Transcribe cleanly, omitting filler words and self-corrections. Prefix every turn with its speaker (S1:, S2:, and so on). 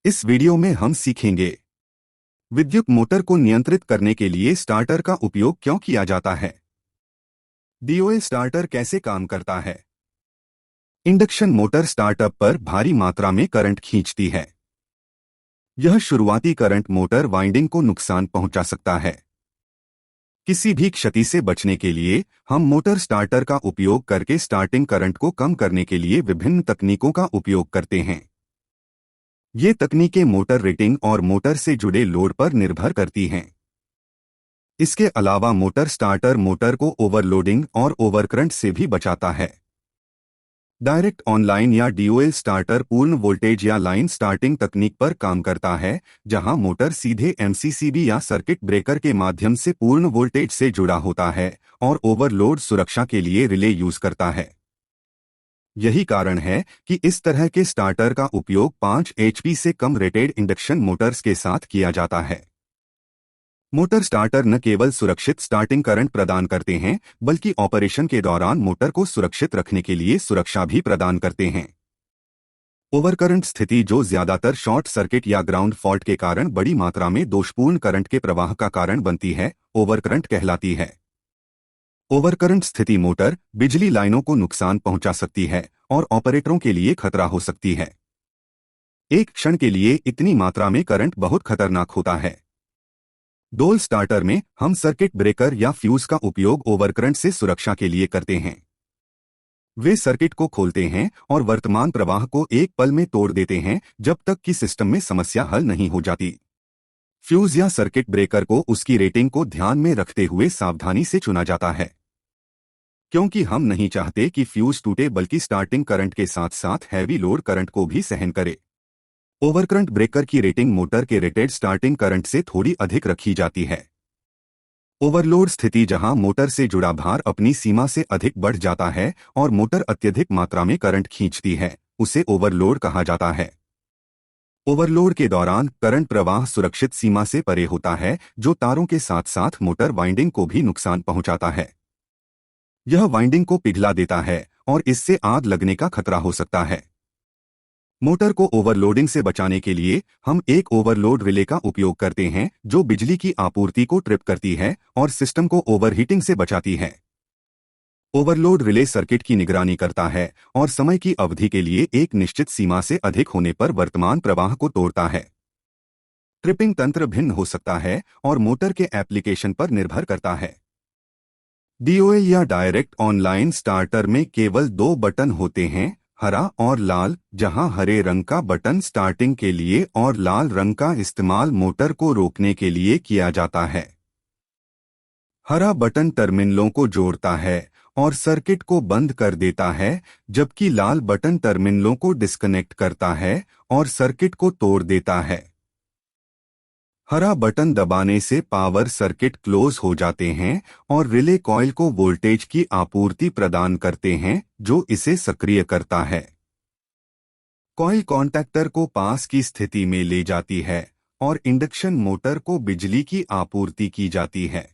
S1: इस वीडियो में हम सीखेंगे विद्युत मोटर को नियंत्रित करने के लिए स्टार्टर का उपयोग क्यों किया जाता है। डीओए स्टार्टर कैसे काम करता है। इंडक्शन मोटर स्टार्टअप पर भारी मात्रा में करंट खींचती है। यह शुरुआती करंट मोटर वाइंडिंग को नुकसान पहुंचा सकता है। किसी भी क्षति से बचने के लिए हम मोटर स्टार्टर का उपयोग करके स्टार्टिंग करंट को कम करने के लिए विभिन्न तकनीकों का उपयोग करते हैं। ये तकनीकें मोटर रेटिंग और मोटर से जुड़े लोड पर निर्भर करती हैं। इसके अलावा मोटर स्टार्टर मोटर को ओवरलोडिंग और ओवरकरंट से भी बचाता है। डायरेक्ट ऑनलाइन या डीओएल स्टार्टर पूर्ण वोल्टेज या लाइन स्टार्टिंग तकनीक पर काम करता है, जहां मोटर सीधे एमसीसीबी या सर्किट ब्रेकर के माध्यम से पूर्ण वोल्टेज से जुड़ा होता है और ओवरलोड सुरक्षा के लिए रिले यूज करता है। यही कारण है कि इस तरह के स्टार्टर का उपयोग 5 एचपी से कम रेटेड इंडक्शन मोटर्स के साथ किया जाता है। मोटर स्टार्टर न केवल सुरक्षित स्टार्टिंग करंट प्रदान करते हैं, बल्कि ऑपरेशन के दौरान मोटर को सुरक्षित रखने के लिए सुरक्षा भी प्रदान करते हैं। ओवरकरंट स्थिति, जो ज्यादातर शॉर्ट सर्किट या ग्राउंड फॉल्ट के कारण बड़ी मात्रा में दोषपूर्ण करंट के प्रवाह का कारण बनती है, ओवरकरंट कहलाती है। ओवरकरंट स्थिति मोटर बिजली लाइनों को नुकसान पहुंचा सकती है और ऑपरेटरों के लिए खतरा हो सकती है। एक क्षण के लिए इतनी मात्रा में करंट बहुत खतरनाक होता है। डोल स्टार्टर में हम सर्किट ब्रेकर या फ्यूज का उपयोग ओवरकरंट से सुरक्षा के लिए करते हैं। वे सर्किट को खोलते हैं और वर्तमान प्रवाह को एक पल में तोड़ देते हैं, जब तक कि सिस्टम में समस्या हल नहीं हो जाती। फ्यूज या सर्किट ब्रेकर को उसकी रेटिंग को ध्यान में रखते हुए सावधानी से चुना जाता है, क्योंकि हम नहीं चाहते कि फ्यूज टूटे, बल्कि स्टार्टिंग करंट के साथ साथ हैवी लोड करंट को भी सहन करे। ओवरकरंट ब्रेकर की रेटिंग मोटर के रेटेड स्टार्टिंग करंट से थोड़ी अधिक रखी जाती है। ओवरलोड स्थिति, जहां मोटर से जुड़ा भार अपनी सीमा से अधिक बढ़ जाता है और मोटर अत्यधिक मात्रा में करंट खींचती है, उसे ओवरलोड कहा जाता है। ओवरलोड के दौरान करंट प्रवाह सुरक्षित सीमा से परे होता है, जो तारों के साथ साथ मोटर वाइंडिंग को भी नुकसान पहुंचाता है। यह वाइंडिंग को पिघला देता है और इससे आग लगने का खतरा हो सकता है। मोटर को ओवरलोडिंग से बचाने के लिए हम एक ओवरलोड रिले का उपयोग करते हैं, जो बिजली की आपूर्ति को ट्रिप करती है और सिस्टम को ओवरहीटिंग से बचाती है। ओवरलोड रिले सर्किट की निगरानी करता है और समय की अवधि के लिए एक निश्चित सीमा से अधिक होने पर वर्तमान प्रवाह को तोड़ता है। ट्रिपिंग तंत्र भिन्न हो सकता है और मोटर के एप्लीकेशन पर निर्भर करता है। डीओए या डायरेक्ट ऑनलाइन स्टार्टर में केवल 2 बटन होते हैं, हरा और लाल, जहां हरे रंग का बटन स्टार्टिंग के लिए और लाल रंग का इस्तेमाल मोटर को रोकने के लिए किया जाता है। हरा बटन टर्मिनलों को जोड़ता है और सर्किट को बंद कर देता है, जबकि लाल बटन टर्मिनलों को डिस्कनेक्ट करता है और सर्किट को तोड़ देता है। हरा बटन दबाने से पावर सर्किट क्लोज हो जाते हैं और रिले कॉइल को वोल्टेज की आपूर्ति प्रदान करते हैं, जो इसे सक्रिय करता है। कॉइल कॉन्टैक्टर को पास की स्थिति में ले जाती है और इंडक्शन मोटर को बिजली की आपूर्ति की जाती है।